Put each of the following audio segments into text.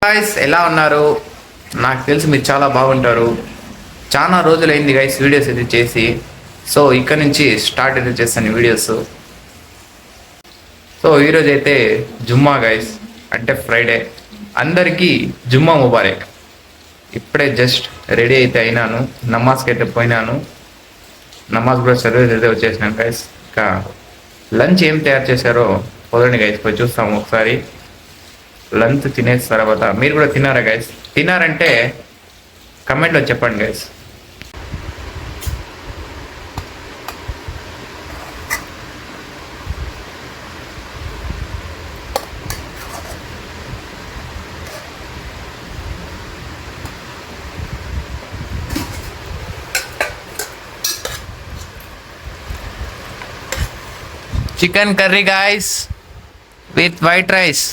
Guys ఎలా ఉన్నారు? నాకు తెలిసి మీరు చాలా బాగుంటారు. చాలా రోజులైంది గైస్ వీడియోస్ అయితే చేసి. సో ఇక్కడ నుంచి స్టార్ట్ అయితే చేస్తాను వీడియోస్. సో ఈరోజు అయితే జుమ్మా గైస్, అంటే ఫ్రైడే. అందరికీ జుమ్మా ముబారక్. ఇప్పుడే జస్ట్ రెడీ అయితే అయినాను, నమాజ్కి అయితే పోయినాను. నమాజ్ కూడా చదివేది అయితే వచ్చేసినాను గైస్. ఇంకా లంచ్ ఏం తయారు చేశారో పొదండి గైస్, పోయి చూస్తాము ఒకసారి. లంచ్ తినేసిన తర్వాత మీరు కూడా తిన్నారా గైస్? తిన్నారంటే కమెంట్లో చెప్పండి guys. Chicken curry guys with white rice.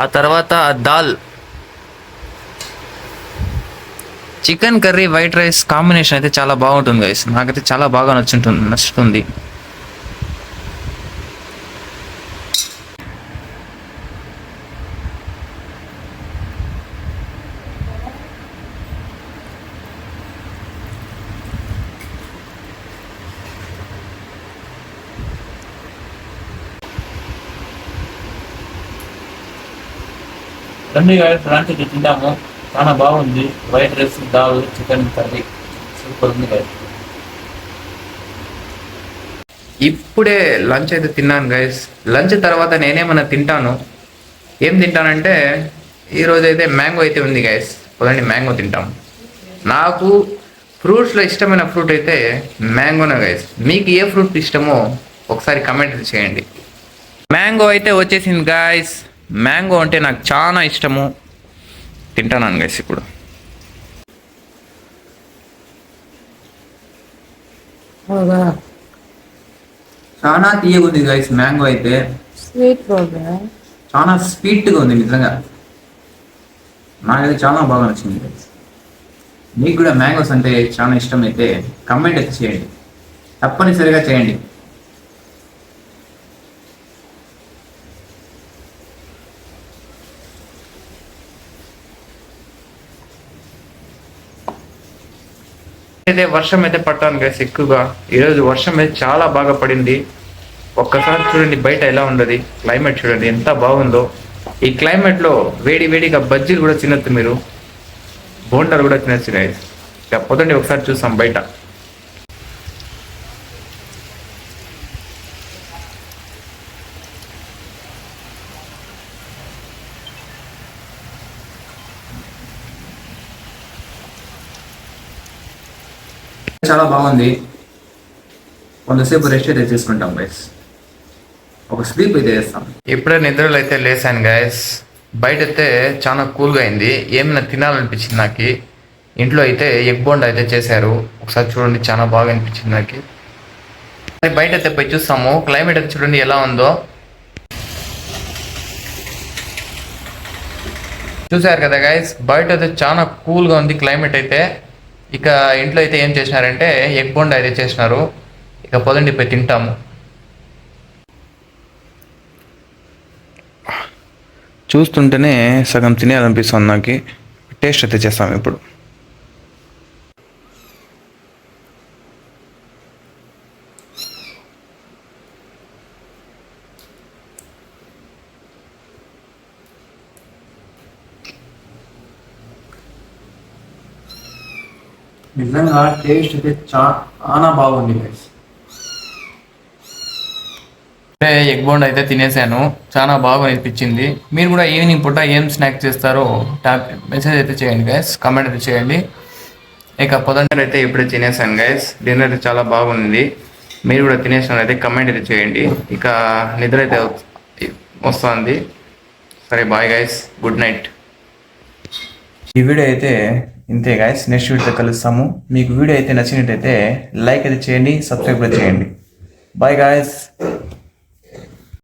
ఆ తర్వాత dal. Chicken curry white rice combination అయితే చాలా బాగుంటుంది గైస్. నాకైతే చాలా బాగా నచ్చుతుంది. రండి గాయస్, లంచ్ తింటాము. చాలా బాగుంది. White rice, dal, chicken curry super ఉంది గైస్. ఇప్పుడే లంచ్ అయితే తిన్నాను గైస్. లంచ్ తర్వాత నేనేమన్నా తింటాను. ఏం తింటానంటే ఈరోజు అయితే మ్యాంగో అయితే ఉంది గైస్. పొదండి మ్యాంగో తింటాం. నాకు ఫ్రూట్స్లో ఇష్టమైన ఫ్రూట్ అయితే మ్యాంగోనే గైస్. మీకు ఏ ఫ్రూట్ ఇష్టమో ఒకసారి కమెంట్ చేయండి. మ్యాంగో అయితే వచ్చేసింది గాయస్. మ్యాంగో అంటే నాకు చాలా ఇష్టము. తింటాను గైస్ ఇప్పుడు. చాలా తీయగా ఉంది గైస్ మ్యాంగో అయితే. చాలా స్వీట్గా ఉంది నిజంగా. నాకైతే చాలా బాగా నచ్చింది గైస్. మీకు కూడా మ్యాంగోస్ అంటే చాలా ఇష్టం అయితే కమెంట్ అయితే చేయండి, తప్పనిసరిగా చేయండి. అయితే వర్షం అయితే పడతాను గైస్ ఎక్కువగా. ఈరోజు వర్షం అయితే చాలా బాగా పడింది. ఒక్కసారి చూడండి బయట ఎలా ఉండదు. క్లైమేట్ చూడండి ఎంత బాగుందో. ఈ క్లైమేట్లో వేడి వేడిగా బజ్జీలు కూడా తినొచ్చు, మీరు బోండాలు కూడా తినొచ్చు గైస్. ఇక పొద్దున్నే ఒకసారి చూస్తాం బయట. చాలా బాగుంది. కొంతసేపు రెస్ట్ అయితే తీసుకుంటాం గైస్. ఒక స్లీప్ అయితే చేస్తాం. ఇప్పుడే నిద్రలు అయితే లేసాను గైస్. బయట అయితే చాలా కూల్గా అయింది. ఏమైనా తినాలనిపించింది నాకు. ఇంట్లో అయితే ఎగ్ బోండా అయితే చేశారు. ఒకసారి చూడండి చాలా బాగా అనిపించింది నాకు. బయట అయితే పోయి చూస్తాము. క్లైమేట్ అయితే చూడండి ఎలా ఉందో. చూసారు కదా గైస్, బయట అయితే చాలా కూల్గా ఉంది క్లైమేట్ అయితే. ఇక ఇంట్లో అయితే ఏం చేసినారంటే ఎగ్ బోండా అయితే చేసినారు. ఇక పొదండి పోయి తింటాము. చూస్తుంటేనే సగం తినేయాలనిపిస్తుంది నాకు. టేస్ట్ అయితే చేస్తాము ఇప్పుడు. నిజంగా టేస్ట్ అయితే చాలా బాగుంది గైస్. ఎగ్ బోండా అయితే తినేసాను. చాలా బాగా అనిపించింది. మీరు కూడా ఈవినింగ్ పూట ఏం స్నాక్ చేస్తారో మెసేజ్ అయితే చేయండి గైస్, కమెంట్ అయితే చేయండి. ఇక పొద్దున్న అయితే ఇప్పుడే తినేసాను గైస్. డిన్నర్ అయితే చాలా బాగుంది. మీరు కూడా తినేసాను అయితే కమెంట్ అయితే చేయండి. ఇక నిద్ర అయితే వస్తుంది. సరే బాయ్ గైస్, గుడ్ నైట్. ఈ వీడియో అయితే ఇంతే గైస్. నెక్స్ట్ వీడియోతో కలుస్తాము. మీకు వీడియో అయితే నచ్చినట్టయితే లైక్ అయితే చేయండి, సబ్స్క్రైబ్ కూడా చేయండి. Bye guys.